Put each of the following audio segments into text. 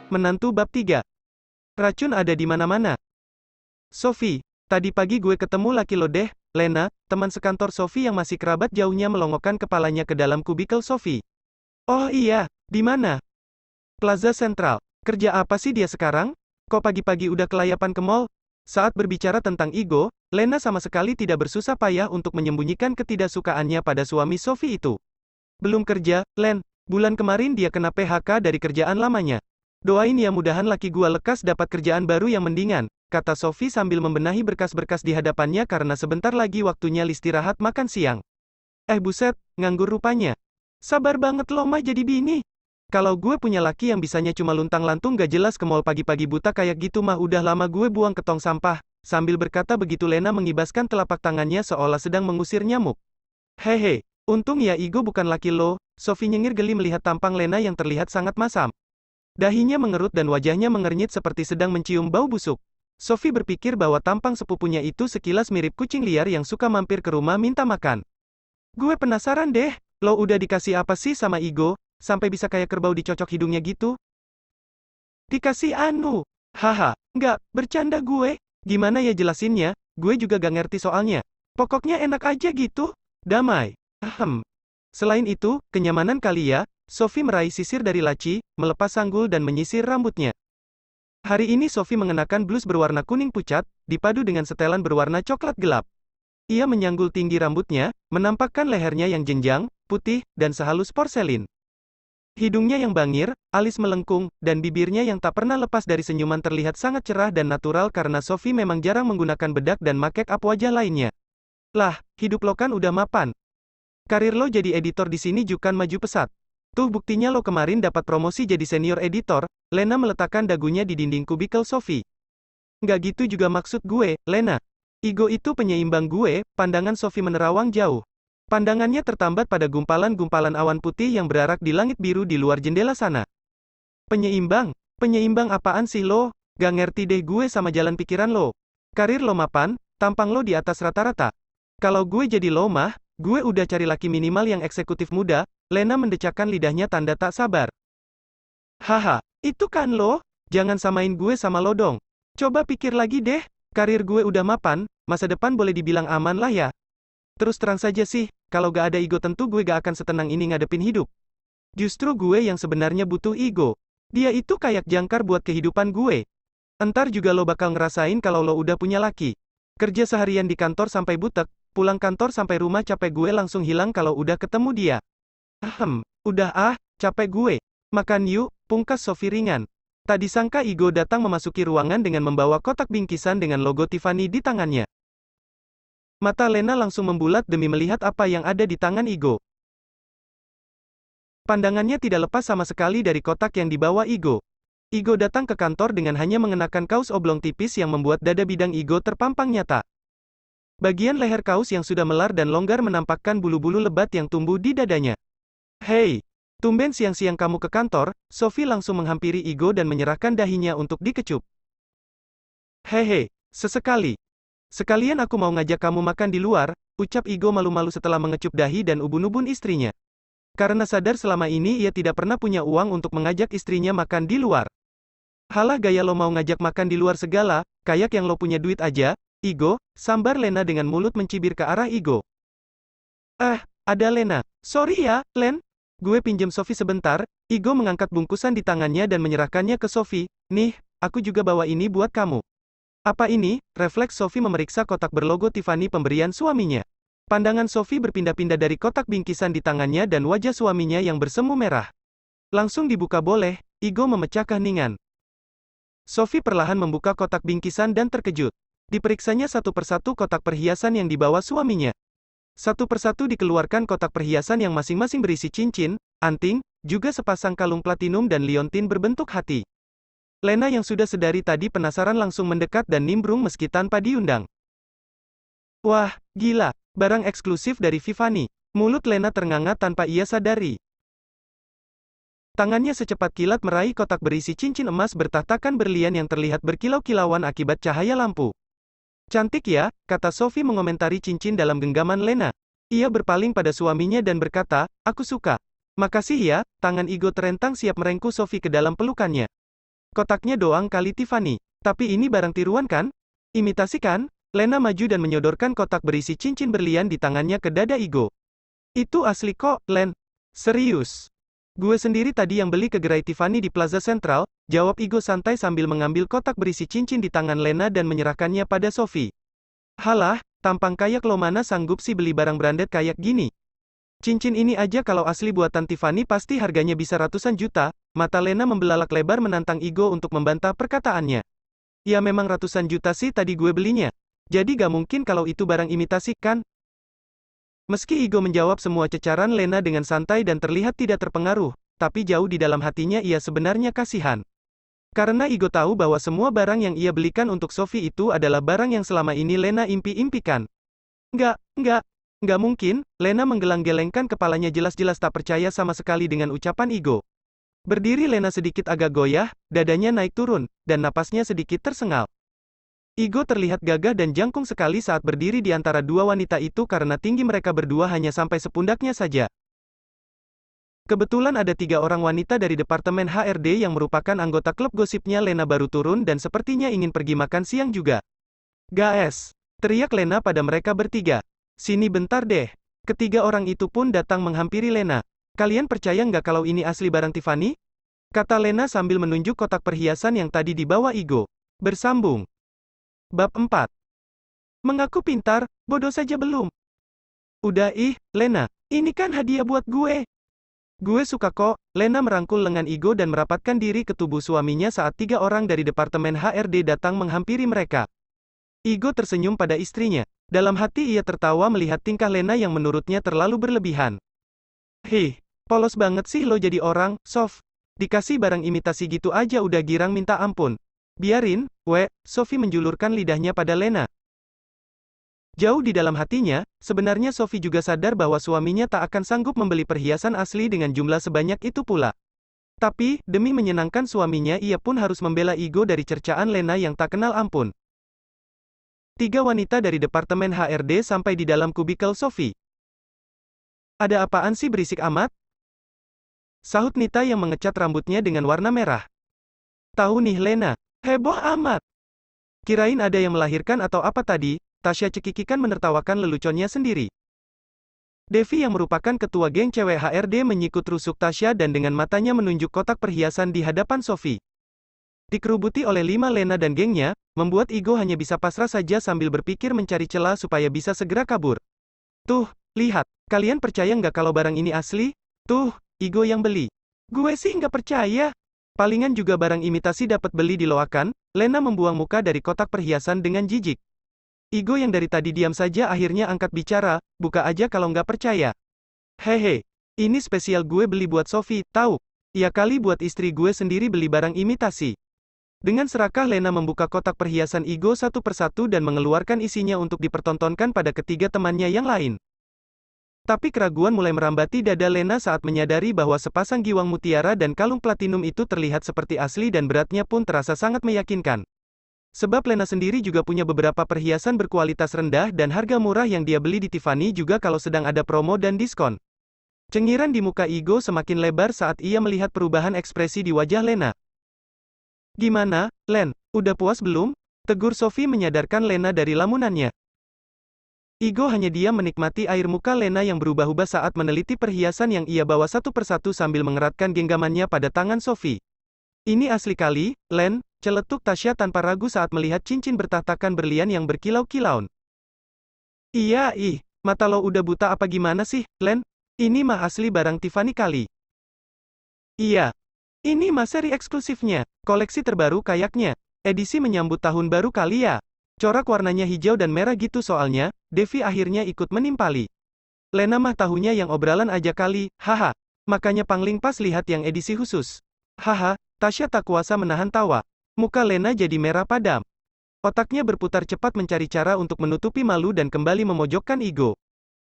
Menantu bab 3. Racun ada di mana-mana. Sophie, tadi pagi gue ketemu laki lo deh, Lena, teman sekantor Sophie yang masih kerabat jauhnya melongokkan kepalanya ke dalam kubikel Sophie. Oh iya, di mana? Plaza Central. Kerja apa sih dia sekarang? Kok pagi-pagi udah kelayapan ke mall? Saat berbicara tentang ego, Lena sama sekali tidak bersusah payah untuk menyembunyikan ketidaksukaannya pada suami Sophie itu. Belum kerja, Len. Bulan kemarin dia kena PHK dari kerjaan lamanya. Doain ya mudahan laki gua lekas dapat kerjaan baru yang mendingan, kata Sophie sambil membenahi berkas-berkas di hadapannya karena sebentar lagi waktunya istirahat makan siang. Buset, nganggur rupanya. Sabar banget lo mah jadi bini. Kalau gue punya laki yang bisanya cuma luntang-lantung gak jelas ke mall pagi-pagi buta kayak gitu mah udah lama gue buang ke tong sampah. Sambil berkata begitu Lena mengibaskan telapak tangannya seolah sedang mengusir nyamuk. Hehe, untung ya ego bukan laki lo, Sophie nyengir geli melihat tampang Lena yang terlihat sangat masam. Dahinya mengerut dan wajahnya mengernyit seperti sedang mencium bau busuk. Sophie berpikir bahwa tampang sepupunya itu sekilas mirip kucing liar yang suka mampir ke rumah minta makan. Gue penasaran deh, lo udah dikasih apa sih sama Igo, sampai bisa kayak kerbau dicocok hidungnya gitu? Dikasih anu. Haha, nggak, bercanda gue. Gimana ya jelasinnya, gue juga gak ngerti soalnya. Pokoknya enak aja gitu. Damai. Selain itu, kenyamanan kali ya. Sophie meraih sisir dari laci, melepas sanggul dan menyisir rambutnya. Hari ini Sophie mengenakan blus berwarna kuning pucat, dipadu dengan setelan berwarna coklat gelap. Ia menyanggul tinggi rambutnya, menampakkan lehernya yang jenjang, putih, dan sehalus porselin. Hidungnya yang bangir, alis melengkung, dan bibirnya yang tak pernah lepas dari senyuman terlihat sangat cerah dan natural karena Sophie memang jarang menggunakan bedak dan make up wajah lainnya. Lah, hidup lo kan udah mapan. Karir lo jadi editor di sini juga maju pesat. Tuh buktinya lo kemarin dapat promosi jadi senior editor. Lena meletakkan dagunya di dinding kubikel Sophie. Nggak gitu juga maksud gue, Lena. Ego itu penyeimbang gue, pandangan Sophie menerawang jauh. Pandangannya tertambat pada gumpalan-gumpalan awan putih yang berarak di langit biru di luar jendela sana. Penyeimbang? Penyeimbang apaan sih lo? Gak ngerti deh gue sama jalan pikiran lo. Karir lo mapan, tampang lo di atas rata-rata. Kalau gue jadi lo mah, gue udah cari laki minimal yang eksekutif muda. Lena mendecakkan lidahnya tanda tak sabar. Haha, itu kan lo? Jangan samain gue sama lo dong. Coba pikir lagi deh, karir gue udah mapan, masa depan boleh dibilang aman lah ya. Terus terang saja sih, kalau gak ada ego tentu gue gak akan setenang ini ngadepin hidup. Justru gue yang sebenarnya butuh ego. Dia itu kayak jangkar buat kehidupan gue. Entar juga lo bakal ngerasain kalau lo udah punya laki. Kerja seharian di kantor sampai butek, pulang kantor sampai rumah capek gue langsung hilang kalau udah ketemu dia. Udah capek gue. Makan yuk, pungkas Sophie ringan. Tak disangka Igo datang memasuki ruangan dengan membawa kotak bingkisan dengan logo Tiffany di tangannya. Mata Lena langsung membulat demi melihat apa yang ada di tangan Igo. Pandangannya tidak lepas sama sekali dari kotak yang dibawa Igo. Igo datang ke kantor dengan hanya mengenakan kaos oblong tipis yang membuat dada bidang Igo terpampang nyata. Bagian leher kaos yang sudah melar dan longgar menampakkan bulu-bulu lebat yang tumbuh di dadanya. Hei, tumben siang-siang kamu ke kantor. Sophie langsung menghampiri Igo dan menyerahkan dahinya untuk dikecup. Hehe, sesekali. Sekalian aku mau ngajak kamu makan di luar, ucap Igo malu-malu setelah mengecup dahi dan ubun-ubun istrinya. Karena sadar selama ini ia tidak pernah punya uang untuk mengajak istrinya makan di luar. Halah gaya lo mau ngajak makan di luar segala, kayak yang lo punya duit aja, Igo, sambar Lena dengan mulut mencibir ke arah Igo. Ada Lena. Sorry ya, Len. Gue pinjam Sophie sebentar. Igo mengangkat bungkusan di tangannya dan menyerahkannya ke Sophie. Nih, aku juga bawa ini buat kamu. Apa ini? Refleks Sophie memeriksa kotak berlogo Tiffany pemberian suaminya. Pandangan Sophie berpindah-pindah dari kotak bingkisan di tangannya dan wajah suaminya yang bersemu merah. Langsung dibuka boleh, Igo memecah keheningan. Sophie perlahan membuka kotak bingkisan dan terkejut. Diperiksanya satu persatu kotak perhiasan yang dibawa suaminya. Satu persatu dikeluarkan kotak perhiasan yang masing-masing berisi cincin, anting, juga sepasang kalung platinum dan liontin berbentuk hati. Lena yang sudah sedari tadi penasaran langsung mendekat dan nimbrung meski tanpa diundang. Wah, gila, barang eksklusif dari Tiffany. Mulut Lena ternganga tanpa ia sadari. Tangannya secepat kilat meraih kotak berisi cincin emas bertahtakan berlian yang terlihat berkilau-kilauan akibat cahaya lampu. Cantik ya, kata Sophie mengomentari cincin dalam genggaman Lena. Ia berpaling pada suaminya dan berkata, aku suka. Makasih ya, tangan Igo terentang siap merengkuh Sophie ke dalam pelukannya. Kotaknya doang kali Tiffany. Tapi ini barang tiruan kan? Imitasi kan? Lena maju dan menyodorkan kotak berisi cincin berlian di tangannya ke dada Igo. Itu asli kok, Len. Serius. Gue sendiri tadi yang beli ke gerai Tiffany di Plaza Central, jawab Igo santai sambil mengambil kotak berisi cincin di tangan Lena dan menyerahkannya pada Sophie. Halah, tampang kayak lo mana sanggup sih beli barang branded kayak gini? Cincin ini aja kalau asli buatan Tiffany pasti harganya bisa ratusan juta. Mata Lena membelalak lebar menantang Igo untuk membantah perkataannya. Ya memang ratusan juta sih tadi gue belinya. Jadi gak mungkin kalau itu barang imitasi, kan? Meski Igo menjawab semua cecaran Lena dengan santai dan terlihat tidak terpengaruh, tapi jauh di dalam hatinya ia sebenarnya kasihan. Karena Igo tahu bahwa semua barang yang ia belikan untuk Sophie itu adalah barang yang selama ini Lena impi-impikan. Nggak mungkin, Lena menggeleng-gelengkan kepalanya jelas-jelas tak percaya sama sekali dengan ucapan Igo. Berdiri Lena sedikit agak goyah, dadanya naik turun, dan napasnya sedikit tersengal. Igo terlihat gagah dan jangkung sekali saat berdiri di antara dua wanita itu karena tinggi mereka berdua hanya sampai sepundaknya saja. Kebetulan ada 3 orang wanita dari Departemen HRD yang merupakan anggota klub gosipnya Lena baru turun dan sepertinya ingin pergi makan siang juga. "Guys!" teriak Lena pada mereka bertiga. "Sini bentar deh." Ketiga orang itu pun datang menghampiri Lena. "Kalian percaya nggak kalau ini asli barang Tiffany?" kata Lena sambil menunjuk kotak perhiasan yang tadi dibawa Igo. Bersambung. Bab 4. Mengaku pintar, bodoh saja belum. Udah Lena. Ini kan hadiah buat gue. Gue suka kok. Lena merangkul lengan Igo dan merapatkan diri ke tubuh suaminya saat 3 orang dari Departemen HRD datang menghampiri mereka. Igo tersenyum pada istrinya. Dalam hati ia tertawa melihat tingkah Lena yang menurutnya terlalu berlebihan. Polos banget sih lo jadi orang, Sof. Dikasih barang imitasi gitu aja udah girang minta ampun. Biarin, Sophie menjulurkan lidahnya pada Lena. Jauh di dalam hatinya, sebenarnya Sophie juga sadar bahwa suaminya tak akan sanggup membeli perhiasan asli dengan jumlah sebanyak itu pula. Tapi, demi menyenangkan suaminya ia pun harus membela Igo dari cercaan Lena yang tak kenal ampun. 3 wanita dari Departemen HRD sampai di dalam kubikel Sophie. "Ada apaan sih berisik amat?" sahut Nita yang mengecat rambutnya dengan warna merah. "Tahu nih Lena, heboh amat. Kirain ada yang melahirkan atau apa tadi?" Tasya cekikikan menertawakan leluconnya sendiri. Devi yang merupakan ketua geng cewek HRD menyikut rusuk Tasya dan dengan matanya menunjuk kotak perhiasan di hadapan Sophie. Dikerubuti oleh 5 Lena dan gengnya, membuat Igo hanya bisa pasrah saja sambil berpikir mencari celah supaya bisa segera kabur. "Tuh, lihat, kalian percaya nggak kalau barang ini asli? Tuh, Igo yang beli." "Gue sih nggak percaya. Palingan juga barang imitasi dapat beli di loakan." Lena membuang muka dari kotak perhiasan dengan jijik. Igo yang dari tadi diam saja akhirnya angkat bicara, "Buka aja kalau nggak percaya." "Hehe, ini spesial gue beli buat Sophie, tahu? Ya kali buat istri gue sendiri beli barang imitasi." Dengan serakah Lena membuka kotak perhiasan Igo satu persatu dan mengeluarkan isinya untuk dipertontonkan pada ketiga temannya yang lain. Tapi keraguan mulai merambati dada Lena saat menyadari bahwa sepasang giwang mutiara dan kalung platinum itu terlihat seperti asli dan beratnya pun terasa sangat meyakinkan. Sebab Lena sendiri juga punya beberapa perhiasan berkualitas rendah dan harga murah yang dia beli di Tiffany juga kalau sedang ada promo dan diskon. Cengiran di muka Igo semakin lebar saat ia melihat perubahan ekspresi di wajah Lena. "Gimana, Len? Udah puas belum?" tegur Sophie menyadarkan Lena dari lamunannya. Igo hanya diam menikmati air muka Lena yang berubah-ubah saat meneliti perhiasan yang ia bawa satu persatu sambil mengeratkan genggamannya pada tangan Sophie. "Ini asli kali, Len," celetuk Tasya tanpa ragu saat melihat cincin bertahtakan berlian yang berkilau-kilauan. "Iya mata lo udah buta apa gimana sih, Len? Ini mah asli barang Tiffany kali." "Iya. Ini mah seri eksklusifnya, koleksi terbaru kayaknya. Edisi menyambut tahun baru kali ya. Corak warnanya hijau dan merah gitu soalnya." Devi akhirnya ikut menimpali. "Lena mah tahunya yang obrolan aja kali, haha. Makanya pangling pas lihat yang edisi khusus." "Haha." Tasya tak kuasa menahan tawa. Muka Lena jadi merah padam. Otaknya berputar cepat mencari cara untuk menutupi malu dan kembali memojokkan Igo.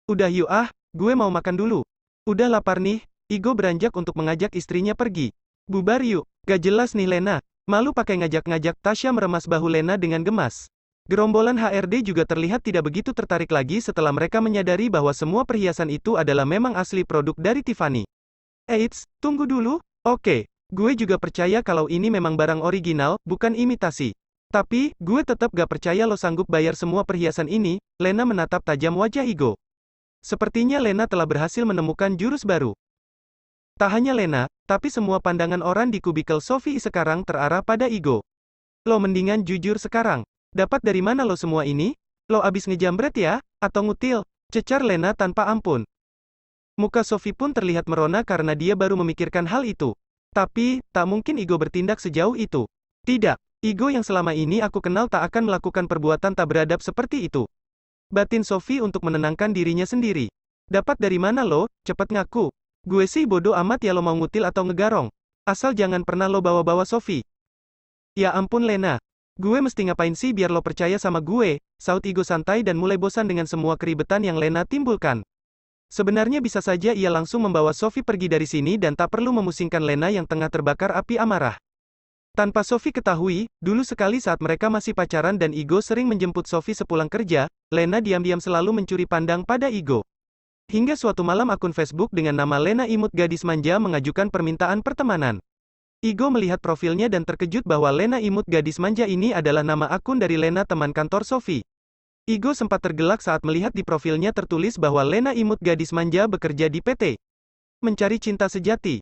"Udah yuk gue mau makan dulu. Udah lapar nih." Igo beranjak untuk mengajak istrinya pergi. "Bubar yuk." "Gak jelas nih Lena. Malu pakai ngajak-ngajak." Tasya meremas bahu Lena dengan gemas. Gerombolan HRD juga terlihat tidak begitu tertarik lagi setelah mereka menyadari bahwa semua perhiasan itu adalah memang asli produk dari Tiffany. "Eits, tunggu dulu. Oke, Gue juga percaya kalau ini memang barang original, bukan imitasi. Tapi, gue tetap gak percaya lo sanggup bayar semua perhiasan ini. Lena menatap tajam wajah Igo. Sepertinya Lena telah berhasil menemukan jurus baru. Tak hanya Lena, tapi semua pandangan orang di kubikel Sophie sekarang terarah pada Igo. Lo mendingan jujur sekarang. Dapat dari mana lo semua ini? Lo abis ngejambret ya? Atau ngutil? Cecar Lena tanpa ampun. Muka Sophie pun terlihat merona karena dia baru memikirkan hal itu. Tapi, tak mungkin Igo bertindak sejauh itu. Tidak, Igo yang selama ini aku kenal tak akan melakukan perbuatan tak beradab seperti itu. Batin Sophie untuk menenangkan dirinya sendiri. Dapat dari mana lo? Cepet ngaku. Gue sih bodoh amat ya lo mau ngutil atau ngegarong. Asal jangan pernah lo bawa-bawa Sophie. Ya ampun Lena. Gue mesti ngapain sih biar lo percaya sama gue? Saut Igo santai dan mulai bosan dengan semua keribetan yang Lena timbulkan. Sebenarnya bisa saja ia langsung membawa Sophie pergi dari sini dan tak perlu memusingkan Lena yang tengah terbakar api amarah. Tanpa Sophie ketahui, dulu sekali saat mereka masih pacaran dan Igo sering menjemput Sophie sepulang kerja, Lena diam-diam selalu mencuri pandang pada Igo. Hingga suatu malam akun Facebook dengan nama Lena Imut Gadis Manja mengajukan permintaan pertemanan. Igo melihat profilnya dan terkejut bahwa Lena Imut Gadis Manja ini adalah nama akun dari Lena teman kantor Sophie. Igo sempat tergelak saat melihat di profilnya tertulis bahwa Lena Imut Gadis Manja bekerja di PT Mencari Cinta Sejati.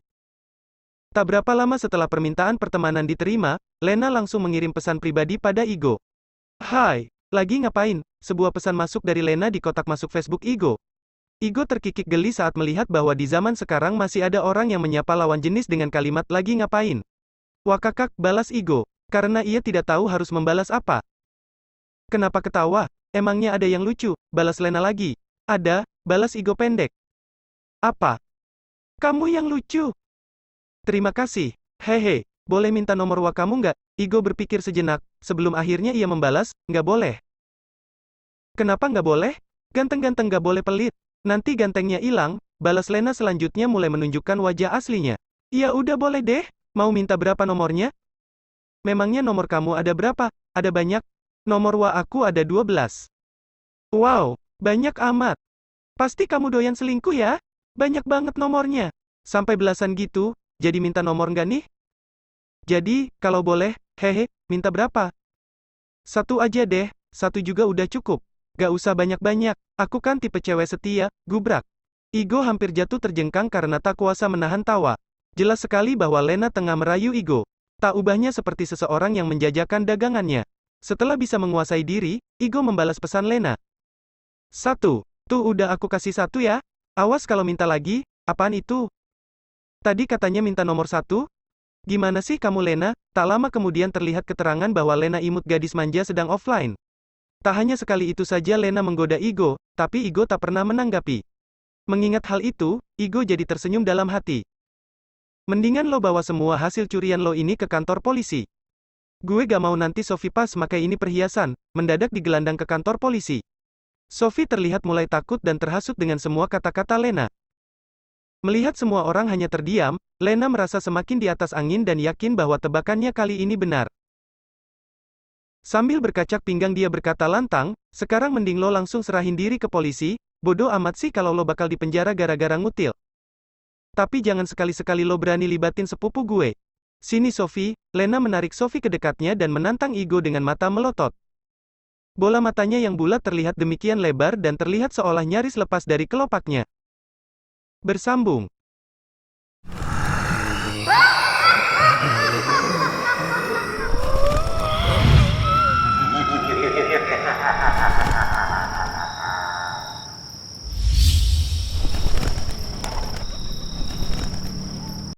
Tak berapa lama setelah permintaan pertemanan diterima, Lena langsung mengirim pesan pribadi pada Igo. Hai, lagi ngapain? Sebuah pesan masuk dari Lena di kotak masuk Facebook Igo. Igo terkikik geli saat melihat bahwa di zaman sekarang masih ada orang yang menyapa lawan jenis dengan kalimat lagi ngapain. Wakakak, balas Igo. Karena ia tidak tahu harus membalas apa. Kenapa ketawa? Emangnya ada yang lucu? Balas Lena lagi. Ada, balas Igo pendek. Apa? Kamu yang lucu. Terima kasih. Hehe, boleh minta nomor WA kamu nggak? Igo berpikir sejenak, sebelum akhirnya ia membalas, nggak boleh. Kenapa nggak boleh? Ganteng-ganteng nggak boleh pelit. Nanti gantengnya hilang, balas Lena selanjutnya mulai menunjukkan wajah aslinya. Ya udah boleh deh, mau minta berapa nomornya? Memangnya nomor kamu ada berapa? Ada banyak. Nomor WA aku ada 12. Wow, banyak amat. Pasti kamu doyan selingkuh ya? Banyak banget nomornya. Sampai belasan gitu, jadi minta nomor nggak nih? Jadi, kalau boleh, hehe, minta berapa? Satu aja deh, satu juga udah cukup. Gak usah banyak-banyak, aku kan tipe cewek setia, gubrak. Igo hampir jatuh terjengkang karena tak kuasa menahan tawa. Jelas sekali bahwa Lena tengah merayu Igo. Tak ubahnya seperti seseorang yang menjajakan dagangannya. Setelah bisa menguasai diri, Igo membalas pesan Lena. Satu. Tuh udah aku kasih satu ya. Awas kalau minta lagi, apaan itu? Tadi katanya minta nomor satu? Gimana sih kamu Lena? Tak lama kemudian terlihat keterangan bahwa Lena Imut Gadis Manja sedang offline. Tak hanya sekali itu saja Lena menggoda Igo, tapi Igo tak pernah menanggapi. Mengingat hal itu, Igo jadi tersenyum dalam hati. Mendingan lo bawa semua hasil curian lo ini ke kantor polisi. Gue gak mau nanti Sophie pas makai ini perhiasan, mendadak digelandang ke kantor polisi. Sophie terlihat mulai takut dan terhasut dengan semua kata-kata Lena. Melihat semua orang hanya terdiam, Lena merasa semakin di atas angin dan yakin bahwa tebakannya kali ini benar. Sambil berkacak pinggang dia berkata lantang, sekarang mending lo langsung serahin diri ke polisi, bodoh amat sih kalau lo bakal dipenjara gara-gara ngutil. Tapi jangan sekali-sekali lo berani libatin sepupu gue. Sini Sophie, Lena menarik Sophie ke dekatnya dan menantang Igo dengan mata melotot. Bola matanya yang bulat terlihat demikian lebar dan terlihat seolah nyaris lepas dari kelopaknya. Bersambung.